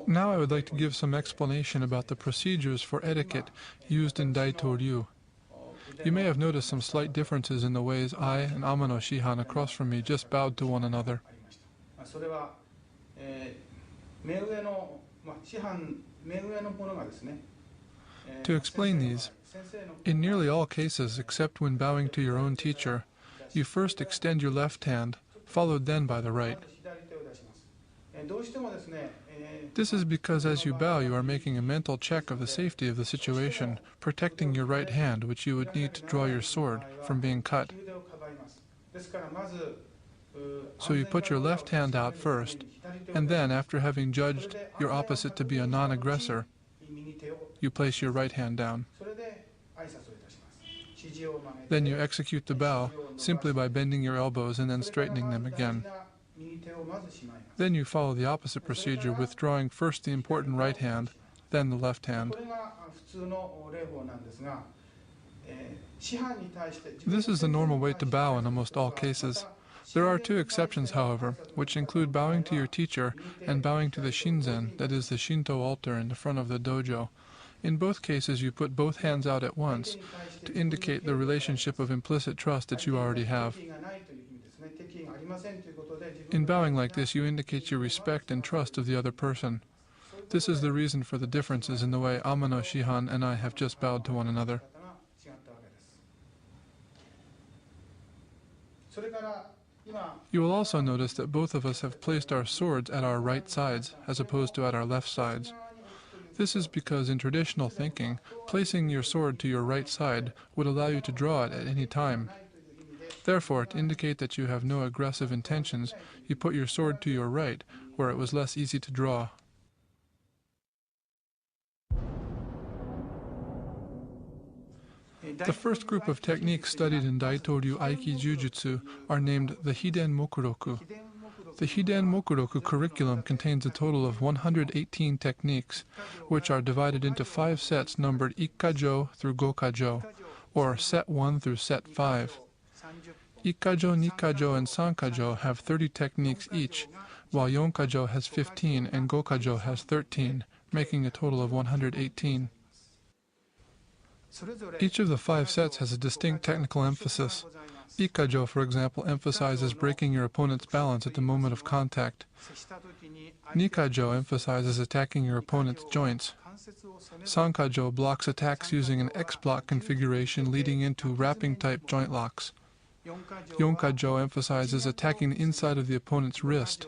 Now I would like to give some explanation about the procedures for etiquette used in Daito-ryu. You may have noticed some slight differences in the ways I and Amano Shihan across from me just bowed to one another. To explain these, in nearly all cases except when bowing to your own teacher, you first extend your left hand, followed then by the right. This is because as you bow, you are making a mental check of the safety of the situation, protecting your right hand, which you would need to draw your sword, from being cut. So you put your left hand out first, and then, after having judged your opposite to be a non-aggressor, you place your right hand down. Then you execute the bow simply by bending your elbows and then straightening them again. Then you follow the opposite procedure, withdrawing first the important right hand, then the left hand. This is the normal way to bow in almost all cases. There are two exceptions, however, which include bowing to your teacher and bowing to the shinzen, that is the Shinto altar in the front of the dojo. In both cases, you put both hands out at once to indicate the relationship of implicit trust that you already have. In bowing like this, you indicate your respect and trust of the other person. This is the reason for the differences in the way Amano Shihan and I have just bowed to one another. You will also notice that both of us have placed our swords at our right sides as opposed to at our left sides. This is because in traditional thinking, placing your sword to your right side would allow you to draw it at any time. Therefore, to indicate that you have no aggressive intentions, you put your sword to your right, where it was less easy to draw. The first group of techniques studied in Daito-ryu Aikijujutsu are named the Hiden Mokuroku. The Hiden Mokuroku curriculum contains a total of 118 techniques, which are divided into 5 sets numbered Ikkajo through Gokajo, or Set 1 through Set 5. Ikkajo, Nikkajo, and Sankajo have 30 techniques each, while Yonkajo has 15 and Gokajo has 13, making a total of 118. Each of the 5 sets has a distinct technical emphasis. Ikkajo, for example, emphasizes breaking your opponent's balance at the moment of contact. Nikkajo emphasizes attacking your opponent's joints. Sankajo blocks attacks using an X-block configuration leading into wrapping-type joint locks. Yonkajo emphasizes attacking the inside of the opponent's wrist,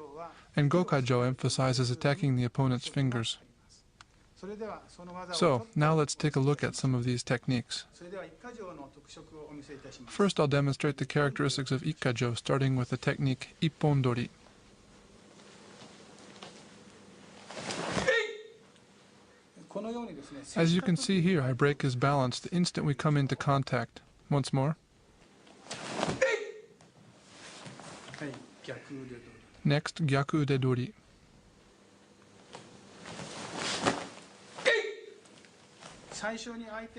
and Gokajo emphasizes attacking the opponent's fingers. So, now let's take a look at some of these techniques. First, I'll demonstrate the characteristics of Ikkajo, starting with the technique Ippondori. As you can see here, I break his balance the instant we come into contact. Once more. Next, Gyaku Udedori.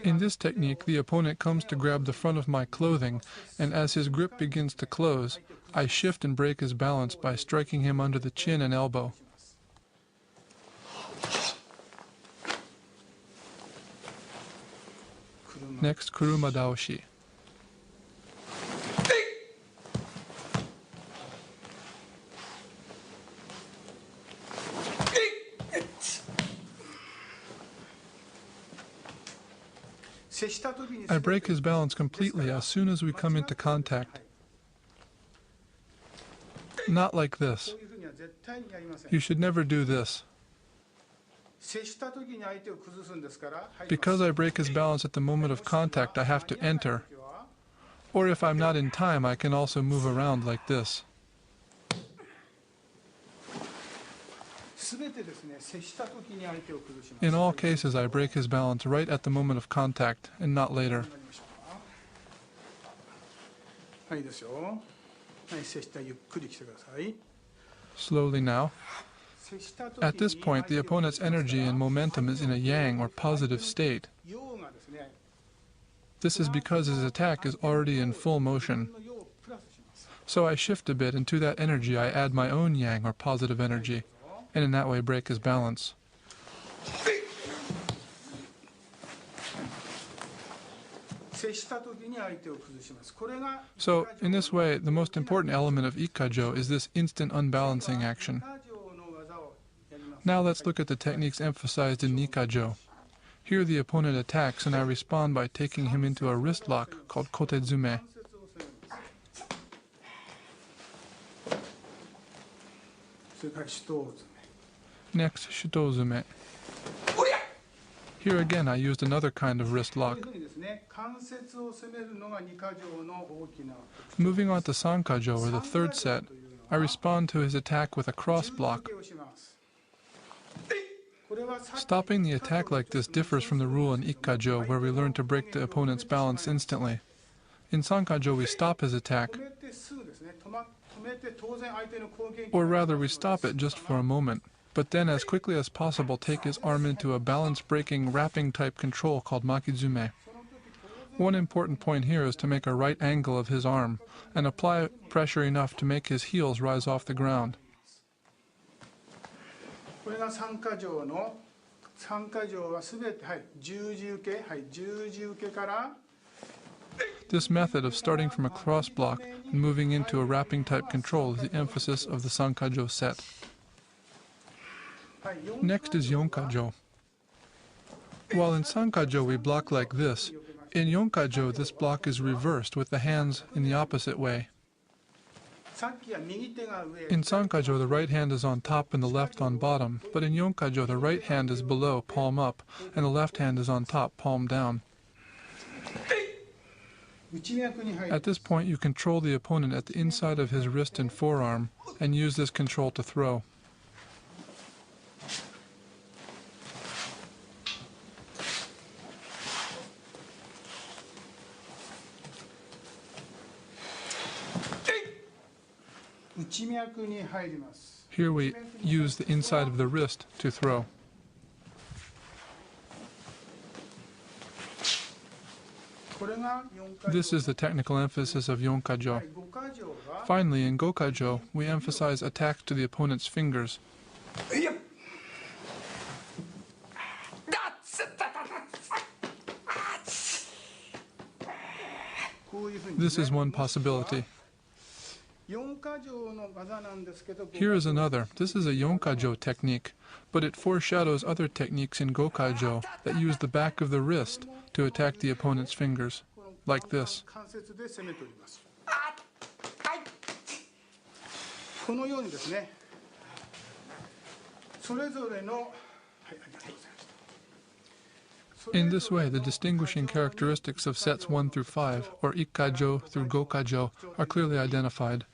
In this technique, the opponent comes to grab the front of my clothing, and as his grip begins to close, I shift and break his balance by striking him under the chin and elbow. Next, Kuruma Daoshi. I break his balance completely as soon as we come into contact. Not like this. You should never do this. Because I break his balance at the moment of contact, I have to enter. Or if I'm not in time, I can also move around like this. In all cases, I break his balance right at the moment of contact, and not later. Slowly now. At this point, the opponent's energy and momentum is in a yang, or positive state. This is because his attack is already in full motion. So I shift a bit, and to that energy I add my own yang, or positive energy. and in that way break his balance. So, in this way, the most important element of Ikkajo is this instant unbalancing action. Now let's look at the techniques emphasized in Nikkajo. Here the opponent attacks and I respond by taking him into a wrist lock called kotezume. Next, shitozume. Here again I used another kind of wrist lock. Moving on to sankajo, or the third set, I respond to his attack with a cross block. Stopping the attack like this differs from the rule in Ikkajo, where we learn to break the opponent's balance instantly. In sankajo we stop his attack, or rather we stop it just for a moment, but then as quickly as possible take his arm into a balance-breaking wrapping type control called makizume. One important point here is to make a right angle of his arm and apply pressure enough to make his heels rise off the ground. This method of starting from a cross block and moving into a wrapping type control is the emphasis of the sankajo set. Next is yonkajo. While in sankajo we block like this, in yonkajo this block is reversed with the hands in the opposite way. In sankajo the right hand is on top and the left on bottom, but in yonkajo the right hand is below, palm up, and the left hand is on top, palm down. At this point you control the opponent at the inside of his wrist and forearm and use this control to throw. Here we use the inside of the wrist to throw. This is the technical emphasis of yonkajo. Finally, in gokajo, we emphasize attacks to the opponent's fingers. This is one possibility. Here is another. This is a yonkajo technique, but it foreshadows other techniques in gokajo that use the back of the wrist to attack the opponent's fingers, like this. In this way, the distinguishing characteristics of sets 1 through 5, or Ikkajo through Gokajo, are clearly identified.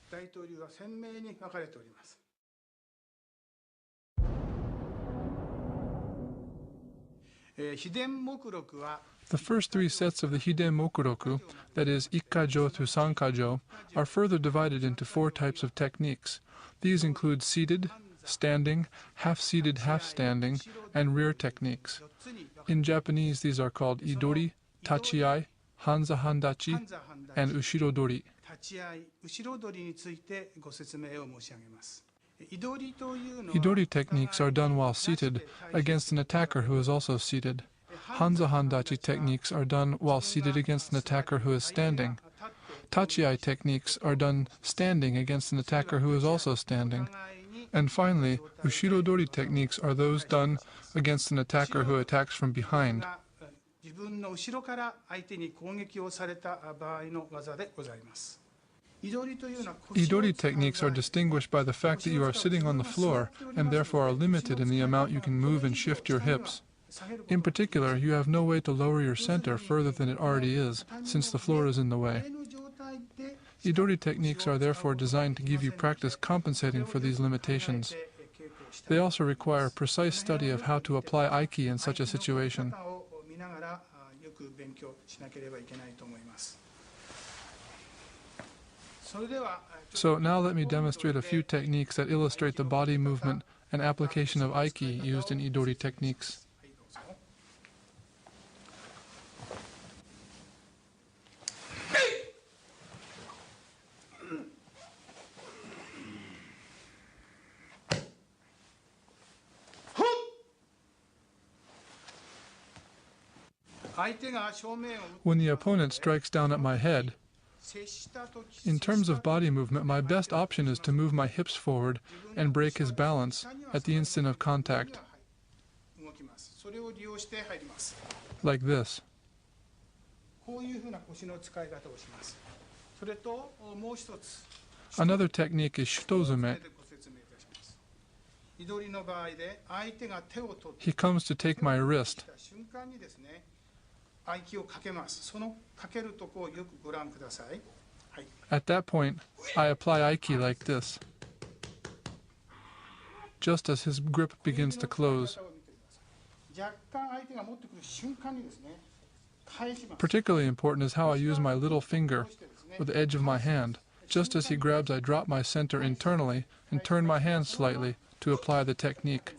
The first 3 sets of the Hiden Mokuroku, that is, Ikkajo through Sankajo, are further divided into 4 types of techniques. These include seated, standing, half-seated, half-standing, and rear techniques. In Japanese, these are called Idori, Tachiai, Hanza Handachi, and Ushirodori. Idori techniques are done while seated against an attacker who is also seated. Hanza Handachi techniques are done while seated against an attacker who is standing. Tachiai techniques are done standing against an attacker who is also standing. And finally, Ushirodori techniques are those done against an attacker who attacks from behind. Idori techniques are distinguished by the fact that you are sitting on the floor and therefore are limited in the amount you can move and shift your hips. In particular, you have no way to lower your center further than it already is, since the floor is in the way. Idori techniques are therefore designed to give you practice compensating for these limitations. They also require a precise study of how to apply Aiki in such a situation. So now let me demonstrate a few techniques that illustrate the body movement and application of Aiki used in Idori techniques. When the opponent strikes down at my head, in terms of body movement, my best option is to move my hips forward and break his balance at the instant of contact, like this. Another technique is shitozume. He comes to take my wrist. At that point, I apply aiki like this, just as his grip begins to close. Particularly important is how I use my little finger with the edge of my hand. Just as he grabs, I drop my center internally and turn my hand slightly to apply the technique.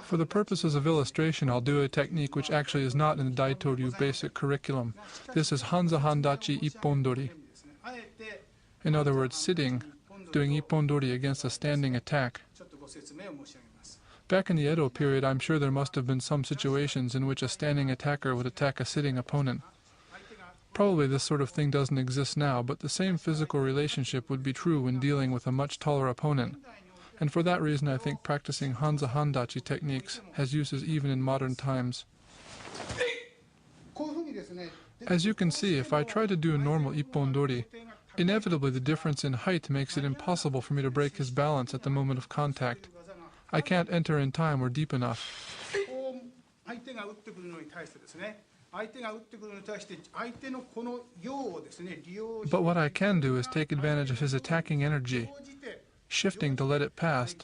For the purposes of illustration, I'll do a technique which actually is not in the Daitoryu basic curriculum. This is Hanza Handachi Ippondori. In other words, sitting, doing Ippondori against a standing attack. Back in the Edo period, I'm sure there must have been some situations in which a standing attacker would attack a sitting opponent. Probably this sort of thing doesn't exist now, but the same physical relationship would be true when dealing with a much taller opponent. And for that reason, I think practicing Hanza Handachi techniques has uses even in modern times. As you can see, if I try to do a normal Ippondori, inevitably the difference in height makes it impossible for me to break his balance at the moment of contact. I can't enter in time or deep enough. But what I can do is take advantage of his attacking energy, shifting to let it pass,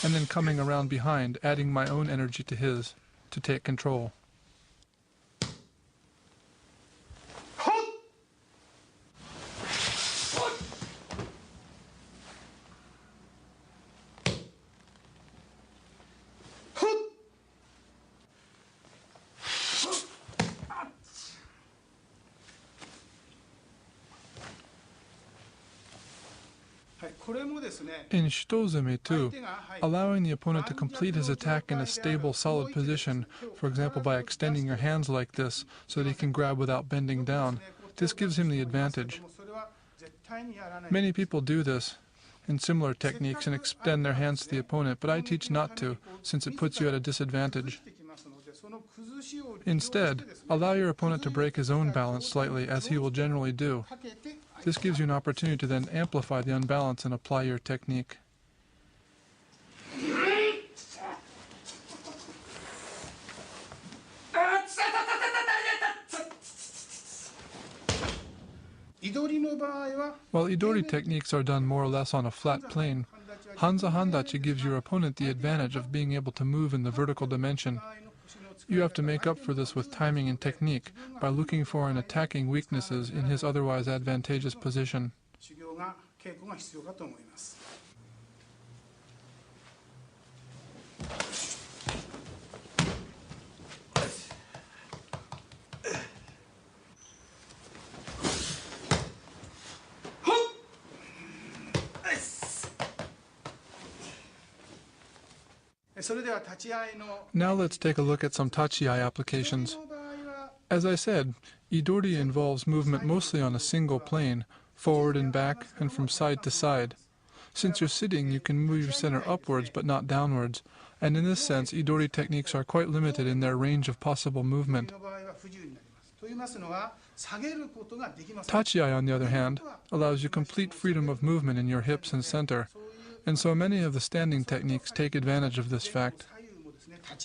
and then coming around behind, adding my own energy to his, to take control. In shitozume too, allowing the opponent to complete his attack in a stable, solid position, for example by extending your hands like this so that he can grab without bending down, this gives him the advantage. Many people do this in similar techniques and extend their hands to the opponent, but I teach not to, since it puts you at a disadvantage. Instead, allow your opponent to break his own balance slightly, as he will generally do. This gives you an opportunity to then amplify the unbalance and apply your technique. While Idori techniques are done more or less on a flat plane, Hanza Handachi gives your opponent the advantage of being able to move in the vertical dimension. You have to make up for this with timing and technique by looking for and attacking weaknesses in his otherwise advantageous position. Now let's take a look at some tachi-ai applications. As I said, Idori involves movement mostly on a single plane, forward and back, and from side to side. Since you're sitting, you can move your center upwards but not downwards, and in this sense, Idori techniques are quite limited in their range of possible movement. Tachi-ai, on the other hand, allows you complete freedom of movement in your hips and center, and so many of the standing techniques take advantage of this fact. At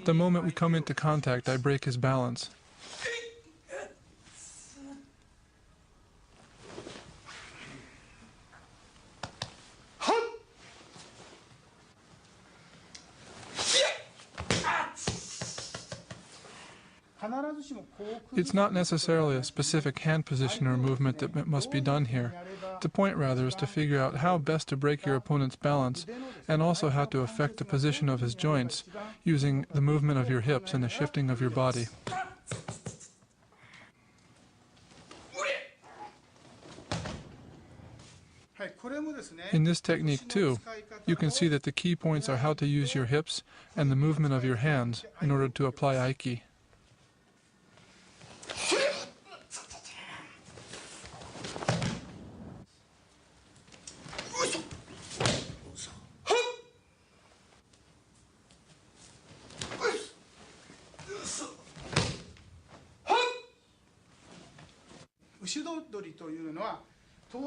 the moment we come into contact, I break his balance. It's not necessarily a specific hand position or movement that must be done here. The point rather is to figure out how best to break your opponent's balance, and also how to affect the position of his joints, using the movement of your hips and the shifting of your body. In this technique too, you can see that the key points are how to use your hips and the movement of your hands in order to apply Aiki.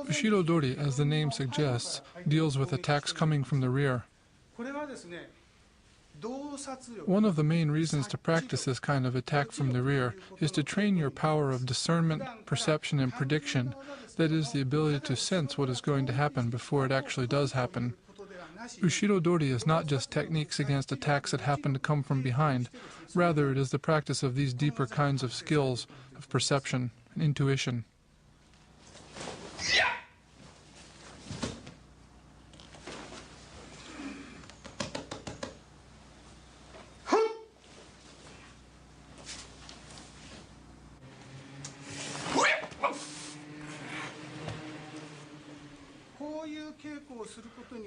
Ushiro-dori, as the name suggests, deals with attacks coming from the rear. One of the main reasons to practice this kind of attack from the rear is to train your power of discernment, perception, and prediction, that is, the ability to sense what is going to happen before it actually does happen. Ushiro-dori is not just techniques against attacks that happen to come from behind, rather it is the practice of these deeper kinds of skills of perception and intuition.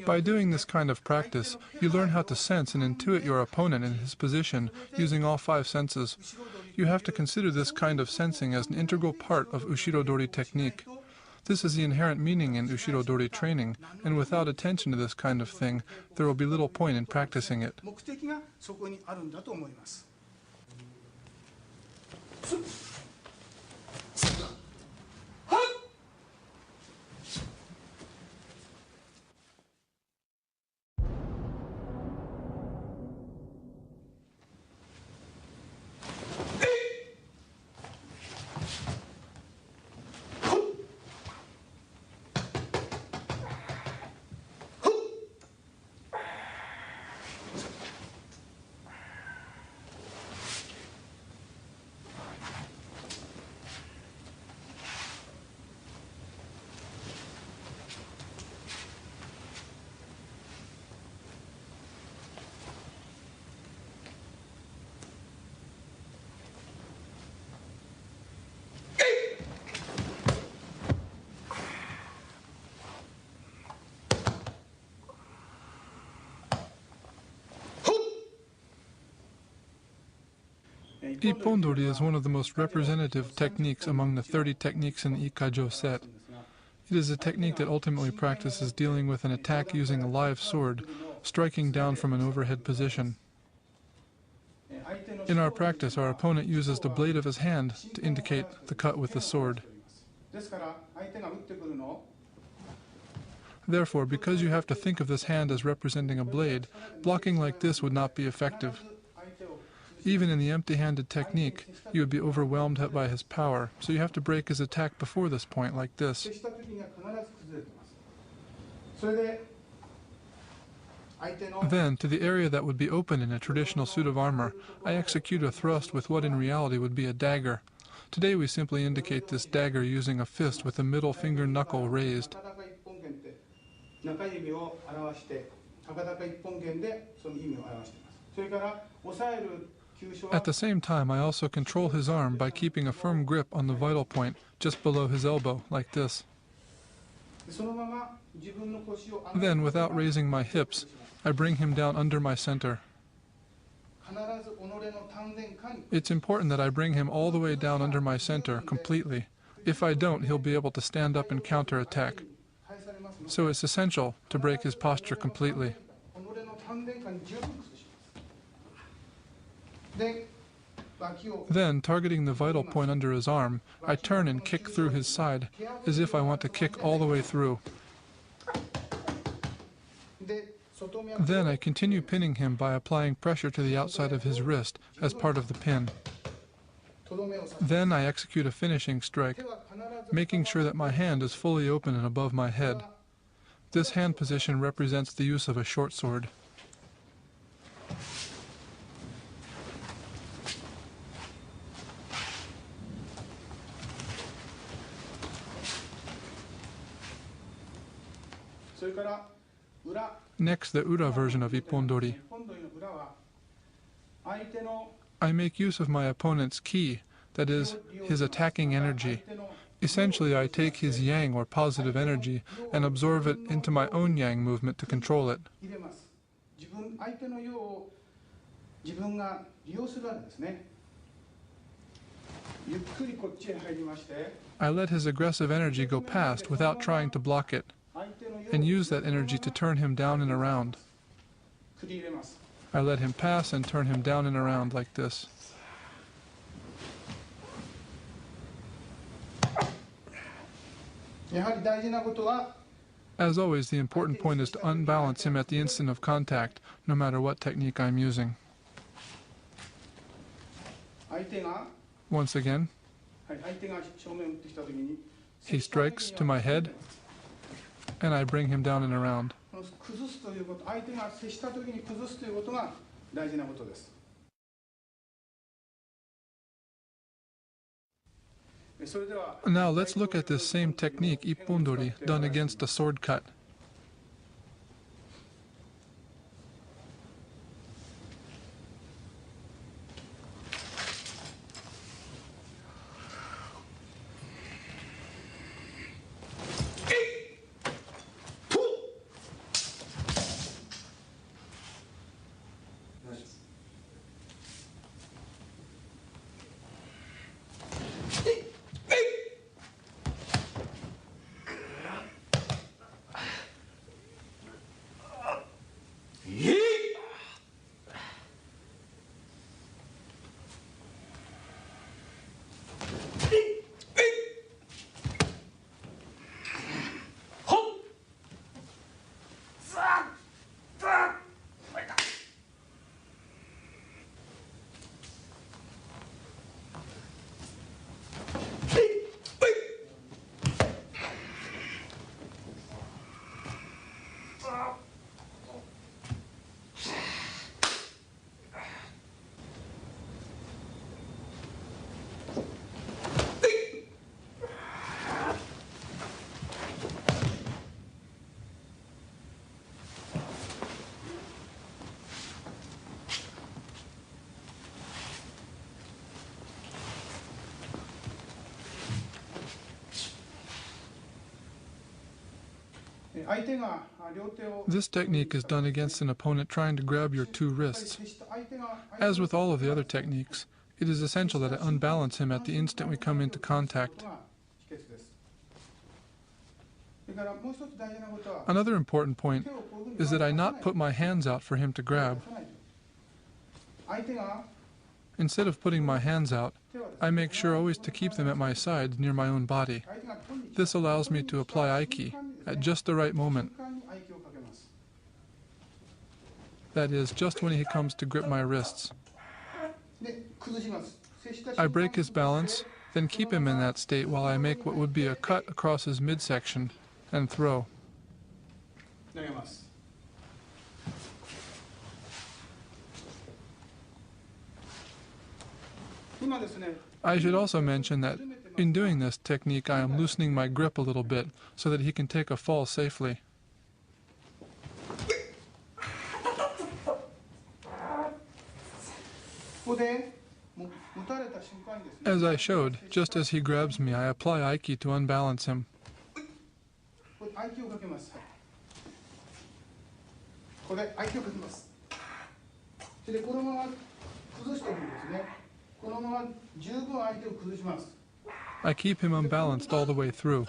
By doing this kind of practice, you learn how to sense and intuit your opponent in his position using all 5 senses. You have to consider this kind of sensing as an integral part of Ushiro-dori technique. This is the inherent meaning in Ushiro-dori training, and without attention to this kind of thing, there will be little point in practicing it. Ippon-dori is one of the most representative techniques among the 30 techniques in the Ikkijujutsu set. It is a technique that ultimately practices dealing with an attack using a live sword, striking down from an overhead position. In our practice, our opponent uses the blade of his hand to indicate the cut with the sword. Therefore, because you have to think of this hand as representing a blade, blocking like this would not be effective. Even in the empty-handed technique, you would be overwhelmed by his power, so you have to break his attack before this point, like this. Then, to the area that would be open in a traditional suit of armor, I execute a thrust with what in reality would be a dagger. Today we simply indicate this dagger using a fist with the middle finger knuckle raised. At the same time, I also control his arm by keeping a firm grip on the vital point just below his elbow, like this. Then, without raising my hips, I bring him down under my center. It's important that I bring him all the way down under my center, completely. If I don't, he'll be able to stand up and counterattack. So it's essential to break his posture completely. Then, targeting the vital point under his arm, I turn and kick through his side, as if I want to kick all the way through. Then I continue pinning him by applying pressure to the outside of his wrist as part of the pin. Then I execute a finishing strike, making sure that my hand is fully open and above my head. This hand position represents the use of a short sword. Next, the ura version of ippondori. I make use of my opponent's ki, that is, his attacking energy. Essentially, I take his yang or positive energy and absorb it into my own yang movement to control it. I let his aggressive energy go past without trying to block it, and use that energy to turn him down and around. I let him pass and turn him down and around like this. As always, the important point is to unbalance him at the instant of contact, no matter what technique I'm using. Once again, he strikes to my head, and I bring him down and around. Now let's look at this same technique, ippondori, done against a sword cut. This technique is done against an opponent trying to grab your two wrists. As with all of the other techniques, it is essential that I unbalance him at the instant we come into contact. Another important point is that I not put my hands out for him to grab. Instead of putting my hands out, I make sure always to keep them at my sides near my own body. This allows me to apply aiki at just the right moment. That is, just when he comes to grip my wrists. I break his balance, then keep him in that state while I make what would be a cut across his midsection and throw. I should also mention that in doing this technique I am loosening my grip a little bit so that he can take a fall safely. As I showed, just as he grabs me, I apply aiki to unbalance him. I keep him unbalanced all the way through.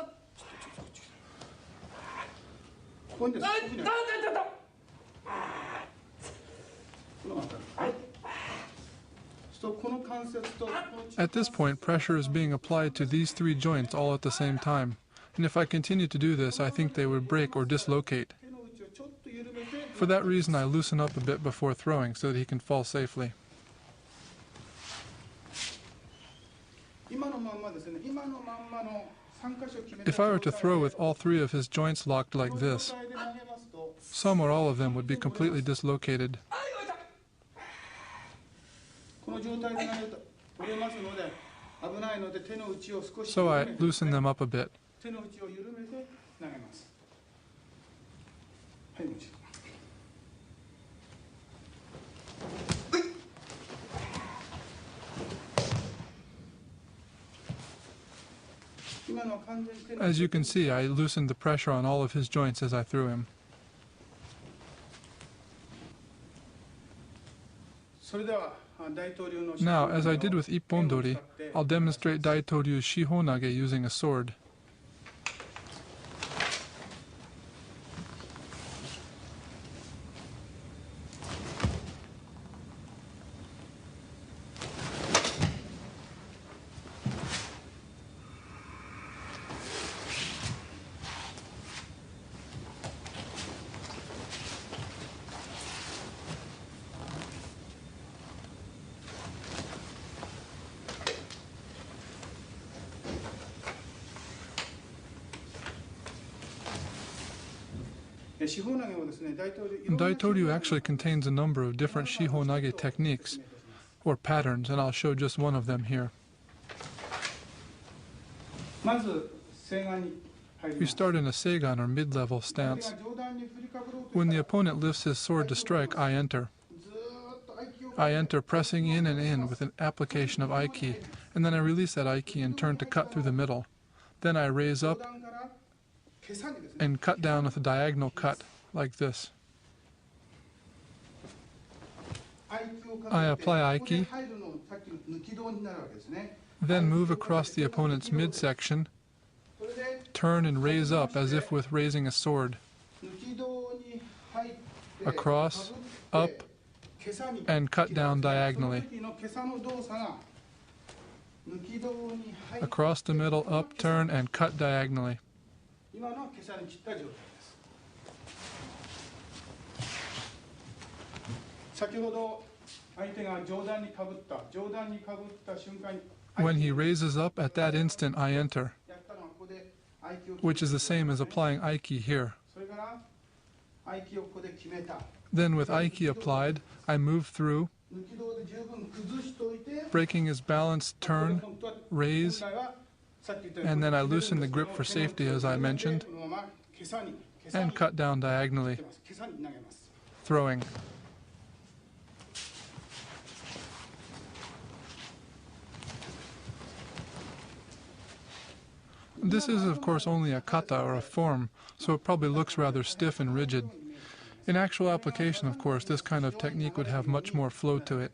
At this point, pressure is being applied to these three joints all at the same time, and if I continue to do this, I think they would break or dislocate. For that reason, I loosen up a bit before throwing so that he can fall safely. If I were to throw with all three of his joints locked like this, some or all of them would be completely dislocated. So I loosen them up a bit. As you can see, I loosened the pressure on all of his joints as I threw him. Now, as I did with Ippondori, I'll demonstrate Daitoryu Shihonage using a sword. Daitoryu actually contains a number of different Shihonage techniques, or patterns, and I'll show just one of them here. We start in a seigan or mid-level stance. When the opponent lifts his sword to strike, I enter. I enter pressing in and in with an application of Aiki, and then I release that Aiki and turn to cut through the middle. Then I raise up and cut down with a diagonal cut, like this. I apply Aiki, then move across the opponent's midsection, turn and raise up as if with raising a sword. Across, up, and cut down diagonally. Across the middle, up, turn, and cut diagonally. When he raises up, at that instant I enter, which is the same as applying Aiki here. Then with Aiki applied, I move through, breaking his balance, turn, raise, and then I loosen the grip for safety as I mentioned, and cut down diagonally, throwing. This is of course only a kata or a form, so it probably looks rather stiff and rigid. In actual application, of course, this kind of technique would have much more flow to it.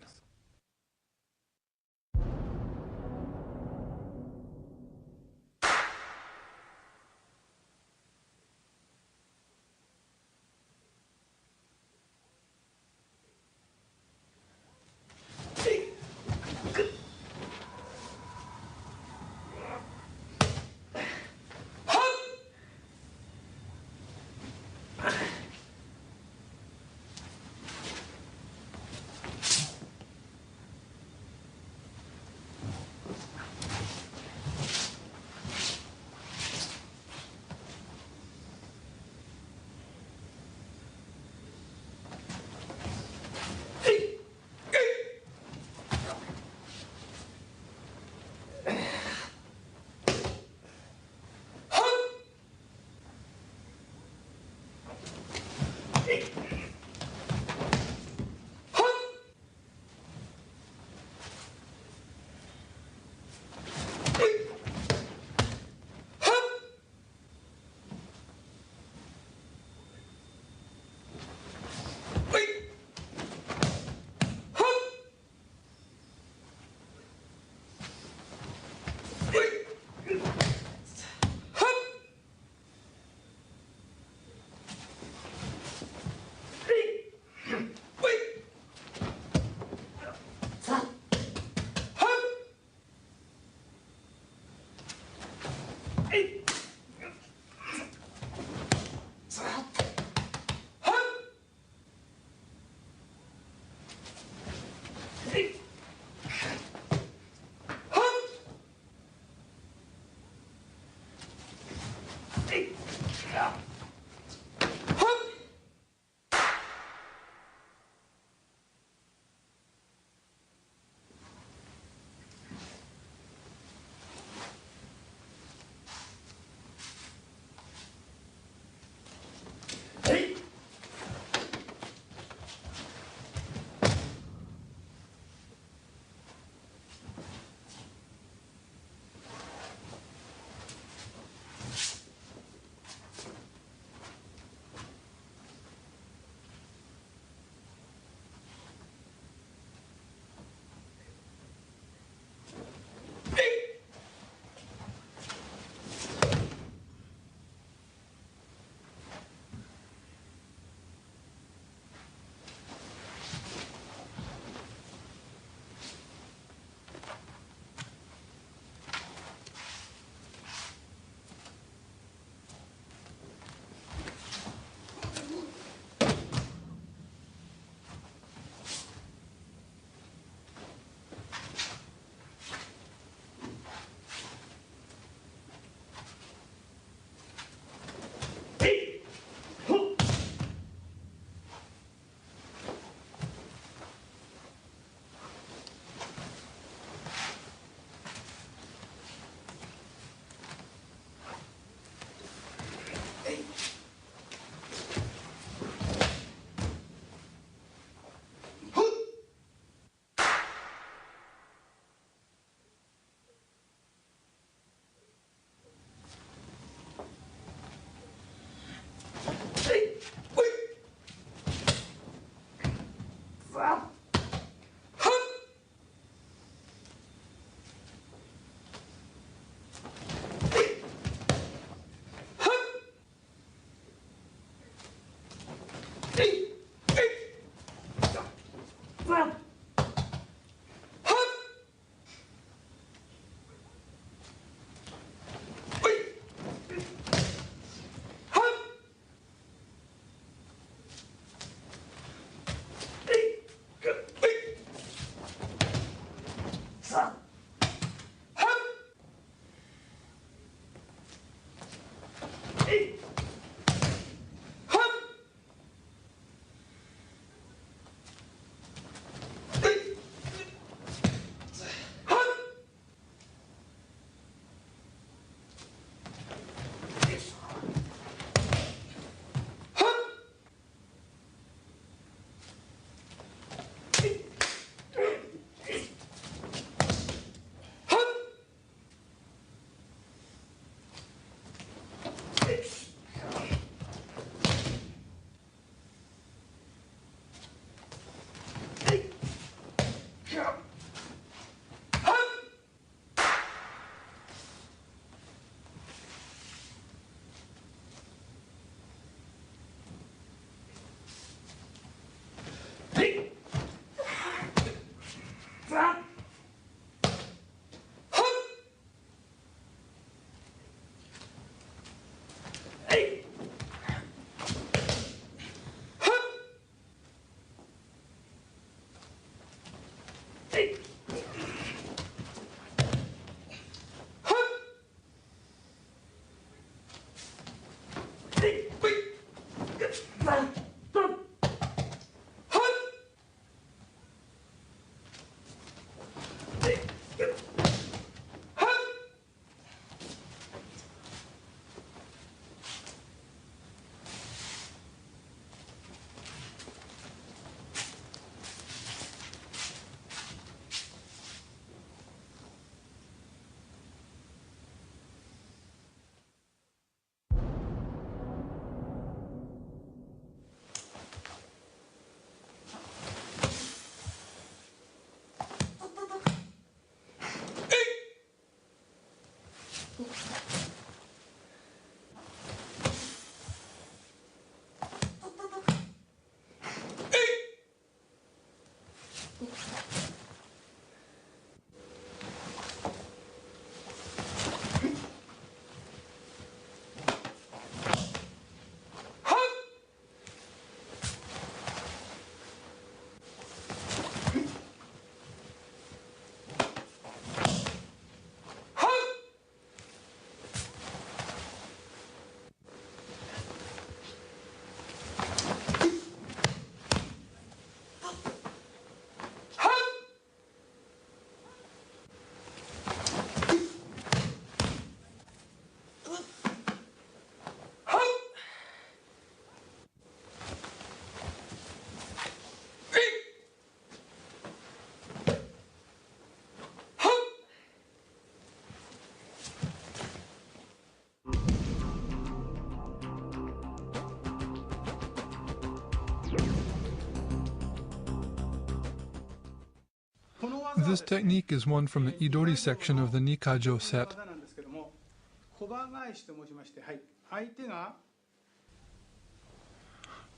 This technique is one from the Idori section of the Nikajo set.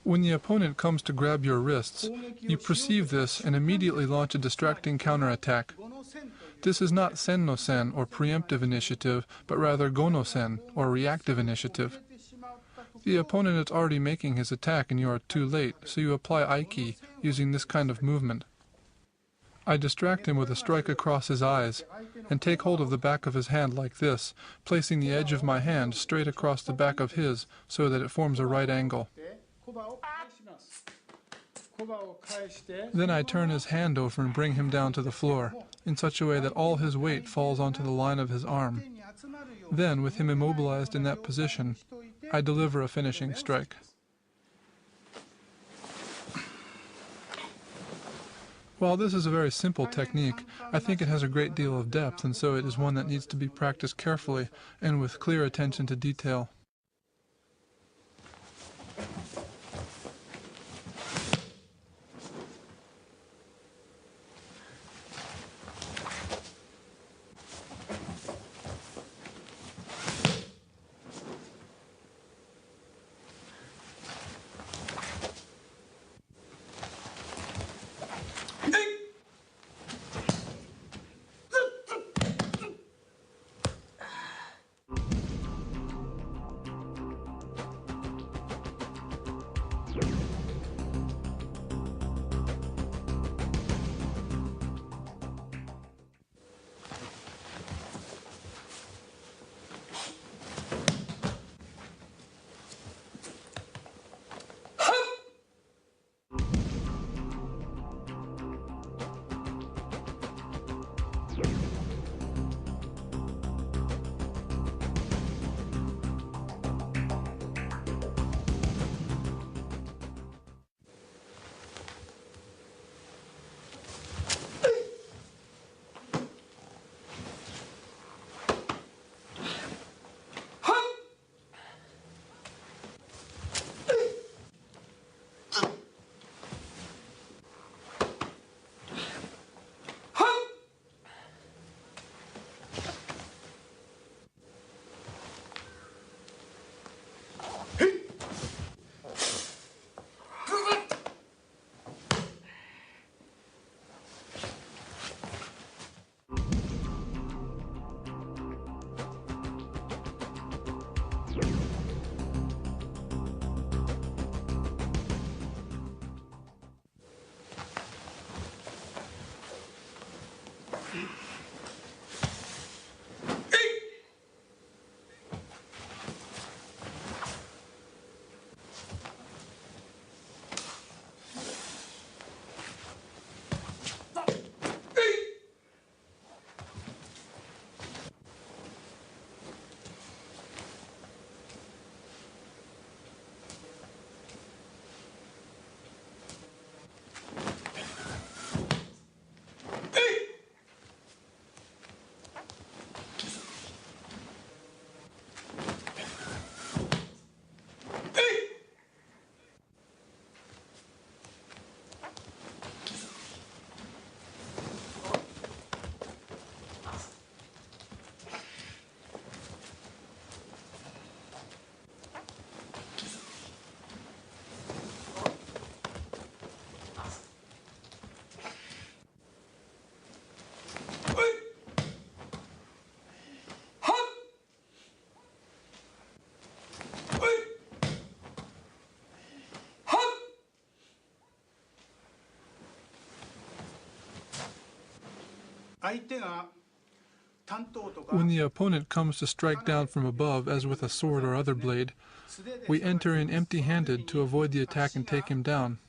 When the opponent comes to grab your wrists, you perceive this and immediately launch a distracting counterattack. This is not sen no sen, or preemptive initiative, but rather go no sen, or reactive initiative. The opponent is already making his attack and you are too late, so you apply Aiki using this kind of movement. I distract him with a strike across his eyes, and take hold of the back of his hand like this, placing the edge of my hand straight across the back of his so that it forms a right angle. Then I turn his hand over and bring him down to the floor, in such a way that all his weight falls onto the line of his arm. Then, with him immobilized in that position, I deliver a finishing strike. While this is a very simple technique, I think it has a great deal of depth, and so it is one that needs to be practiced carefully and with clear attention to detail. When the opponent comes to strike down from above, as with a sword or other blade, we enter in empty-handed to avoid the attack and take him down.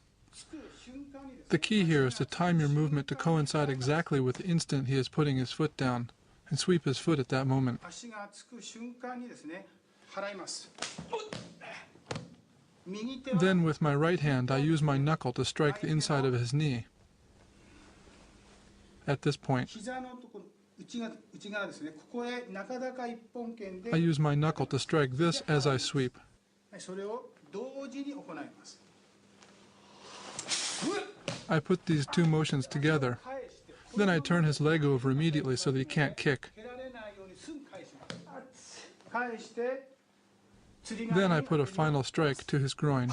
The key here is to time your movement to coincide exactly with the instant he is putting his foot down, and sweep his foot at that moment. Then with my right hand I use my knuckle to strike the inside of his knee. At this point, I use my knuckle to strike this as I sweep. I put these two motions together. Then I turn his leg over immediately so that he can't kick. Then I put a final strike to his groin.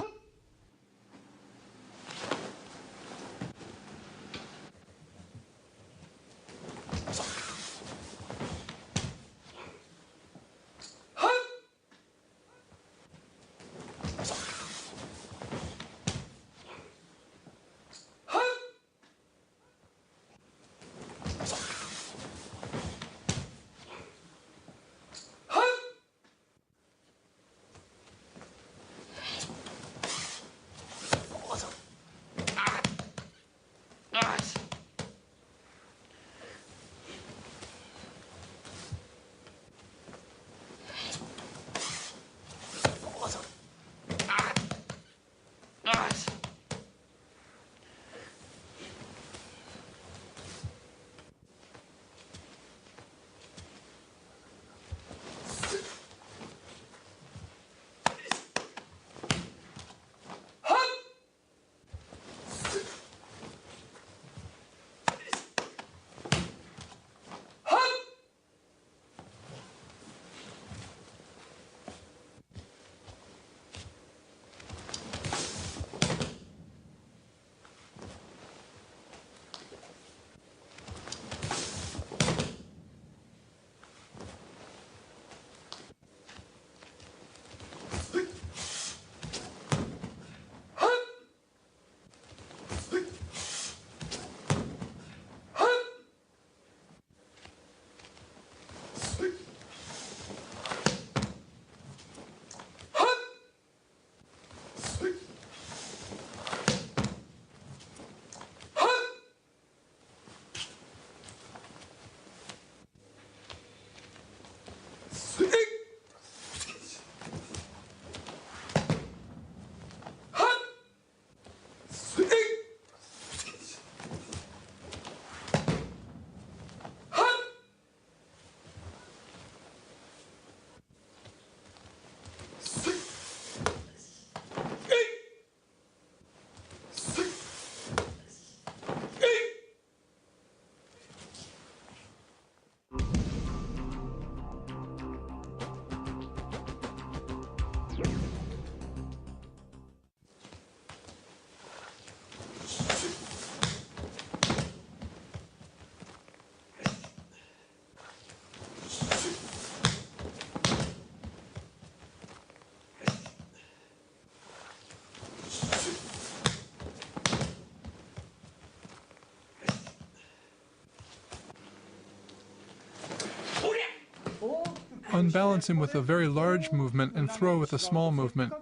Unbalance him with a very large movement and throw with a small movement.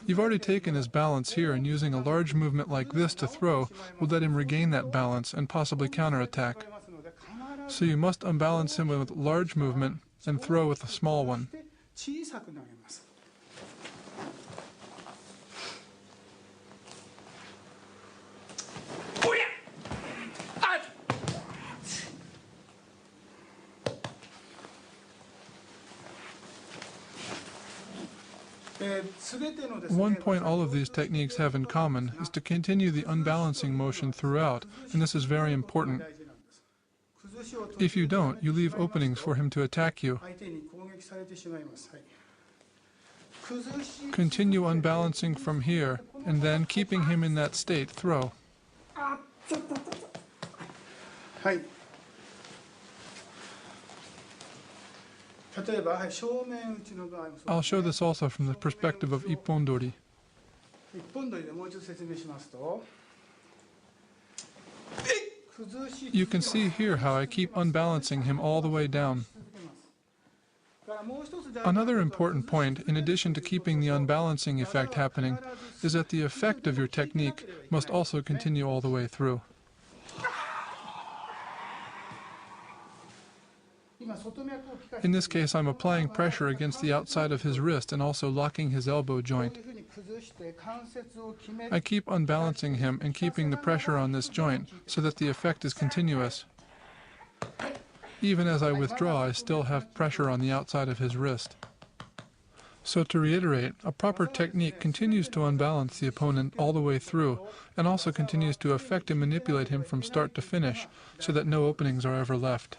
You've already taken his balance here, and using a large movement like this to throw will let him regain that balance and possibly counterattack. So you must unbalance him with large movement and throw with a small one. One point all of these techniques have in common is to continue the unbalancing motion throughout, and this is very important. If you don't, you leave openings for him to attack you. Continue unbalancing from here, and then, keeping him in that state, throw. I'll show this also from the perspective of Ippondori. You can see here how I keep unbalancing him all the way down. Another important point, in addition to keeping the unbalancing effect happening, is that the effect of your technique must also continue all the way through. In this case, I'm applying pressure against the outside of his wrist and also locking his elbow joint. I keep unbalancing him and keeping the pressure on this joint so that the effect is continuous. Even as I withdraw, I still have pressure on the outside of his wrist. So to reiterate, a proper technique continues to unbalance the opponent all the way through and also continues to affect and manipulate him from start to finish so that no openings are ever left.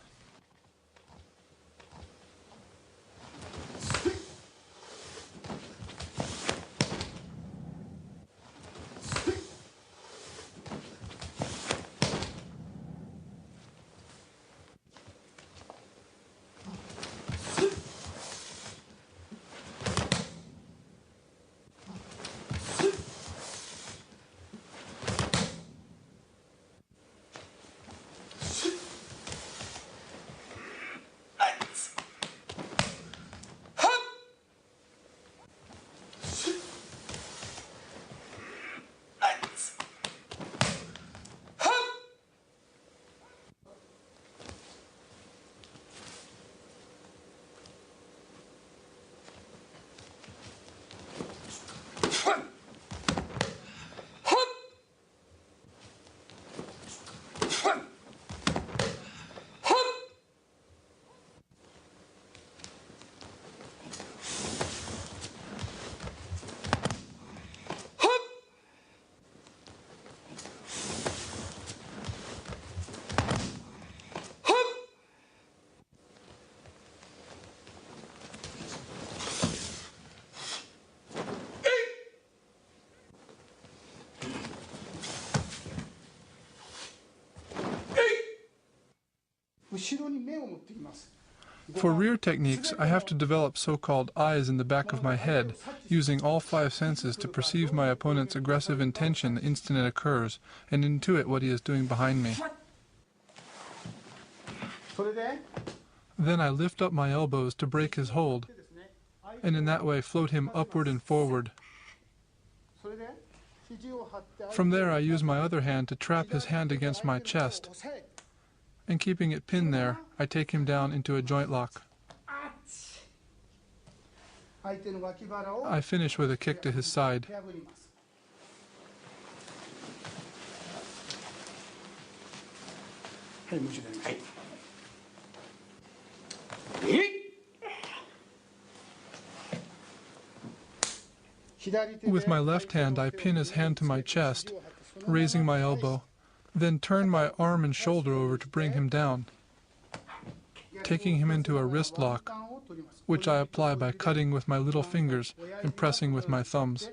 For rear techniques, I have to develop so-called eyes in the back of my head, using all 5 senses to perceive my opponent's aggressive intention the instant it occurs, and intuit what he is doing behind me. Then I lift up my elbows to break his hold, and in that way float him upward and forward. From there I use my other hand to trap his hand against my chest, and keeping it pinned there, I take him down into a joint lock. I finish with a kick to his side. With my left hand, I pin his hand to my chest, raising my elbow, then turn my arm and shoulder over to bring him down, taking him into a wrist lock, which I apply by cutting with my little fingers and pressing with my thumbs.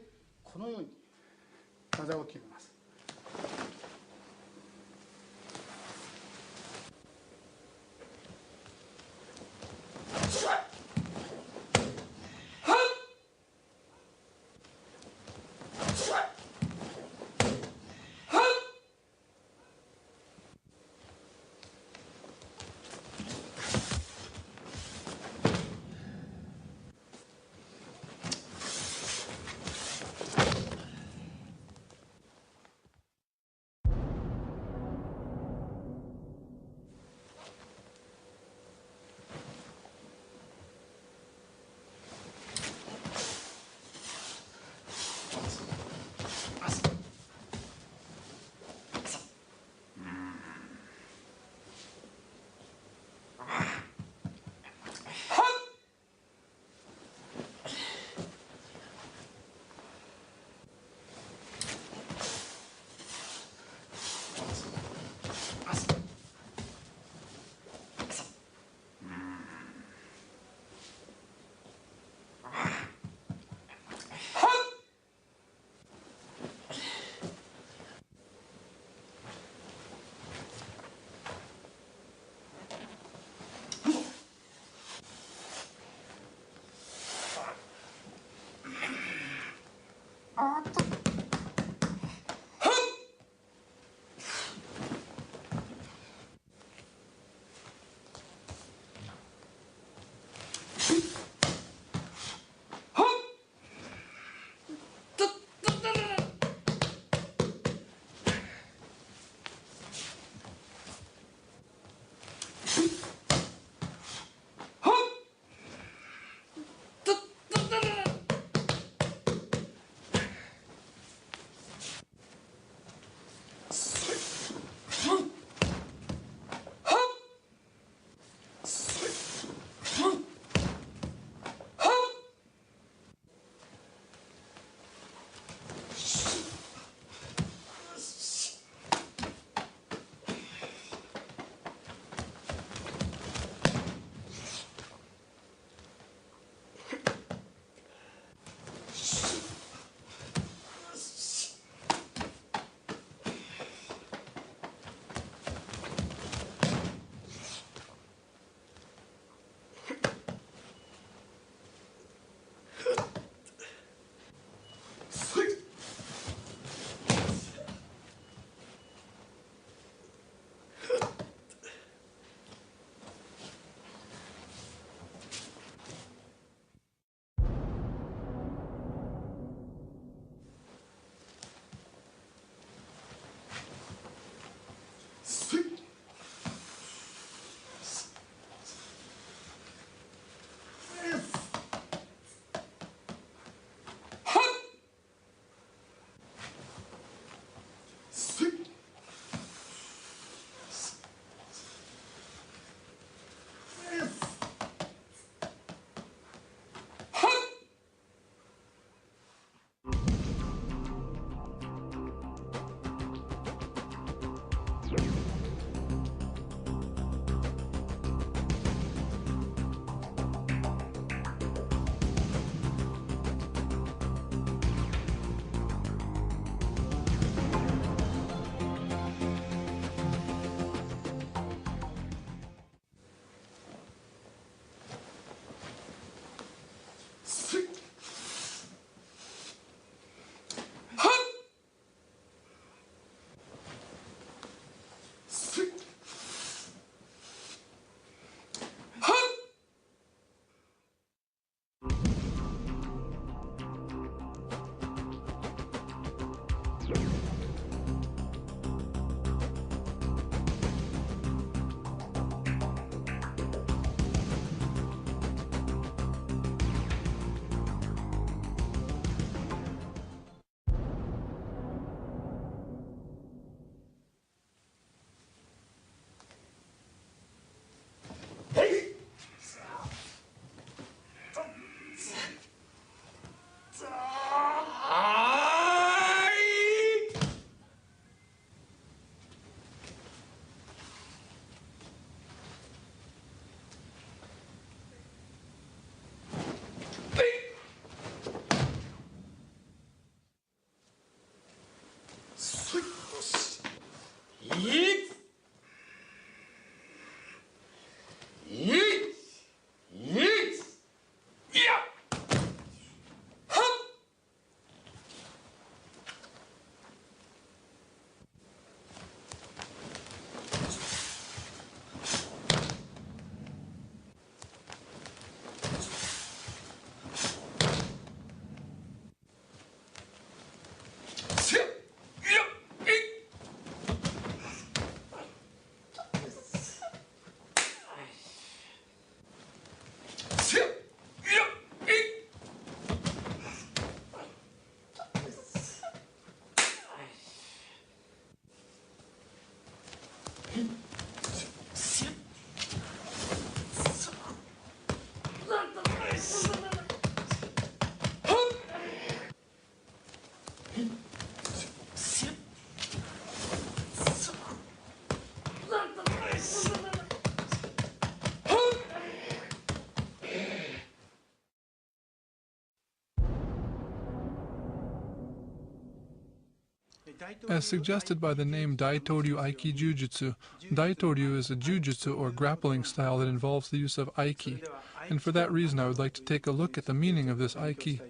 As suggested by the name Daitoryu Aikijujutsu, Daitoryu is a jujutsu or grappling style that involves the use of aiki, and for that reason I would like to take a look at the meaning of this aiki.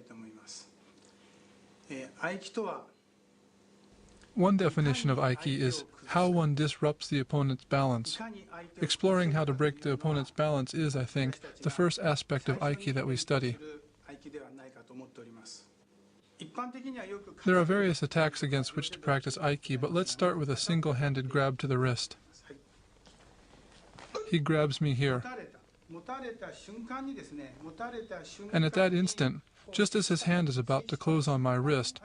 One definition of aiki is how one disrupts the opponent's balance. Exploring how to break the opponent's balance is, I think, the first aspect of aiki that we study. There are various attacks against which to practice aiki, but let's start with a single-handed grab to the wrist. He grabs me here. And at that instant, just as his hand is about to close on my wrist,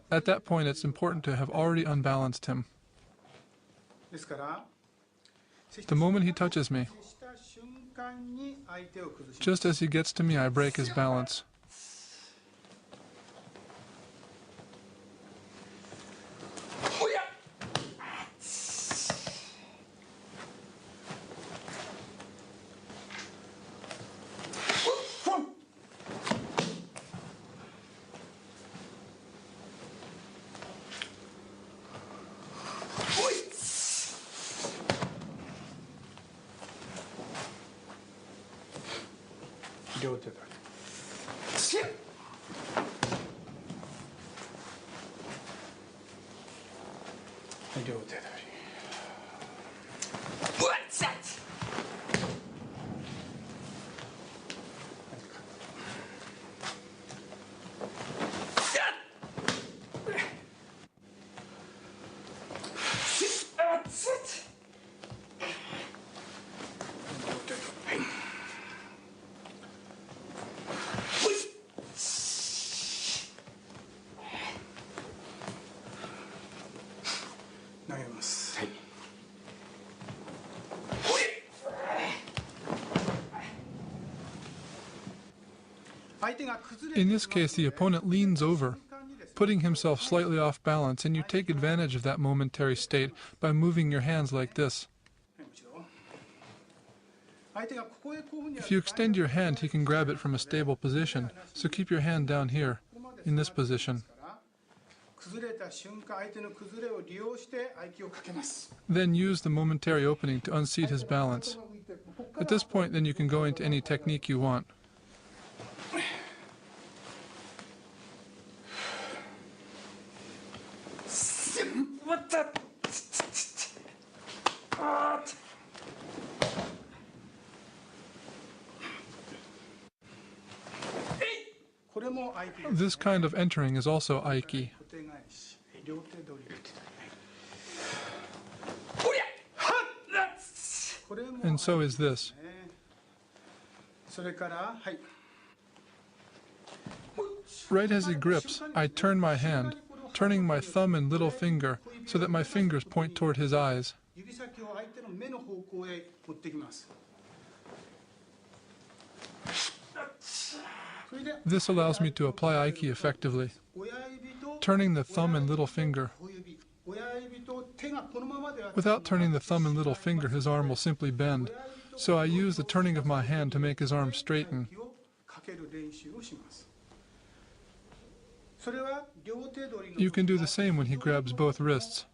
at that point it's important to have already unbalanced him. The moment he touches me, just as he gets to me, I break his balance. In this case, the opponent leans over, putting himself slightly off balance, and you take advantage of that momentary state by moving your hands like this. If you extend your hand, he can grab it from a stable position, so keep your hand down here, in this position. Then use the momentary opening to unseat his balance. At this point, then you can go into any technique you want. This kind of entering is also aiki. And so is this. Right as he grips, I turn my hand, turning my thumb and little finger so that my fingers point toward his eyes. This allows me to apply aiki effectively, turning the thumb and little finger. Without turning the thumb and little finger, his arm will simply bend, so I use the turning of my hand to make his arm straighten. You can do the same when he grabs both wrists.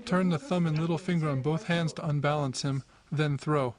Turn the thumb and little finger on both hands to unbalance him, then throw.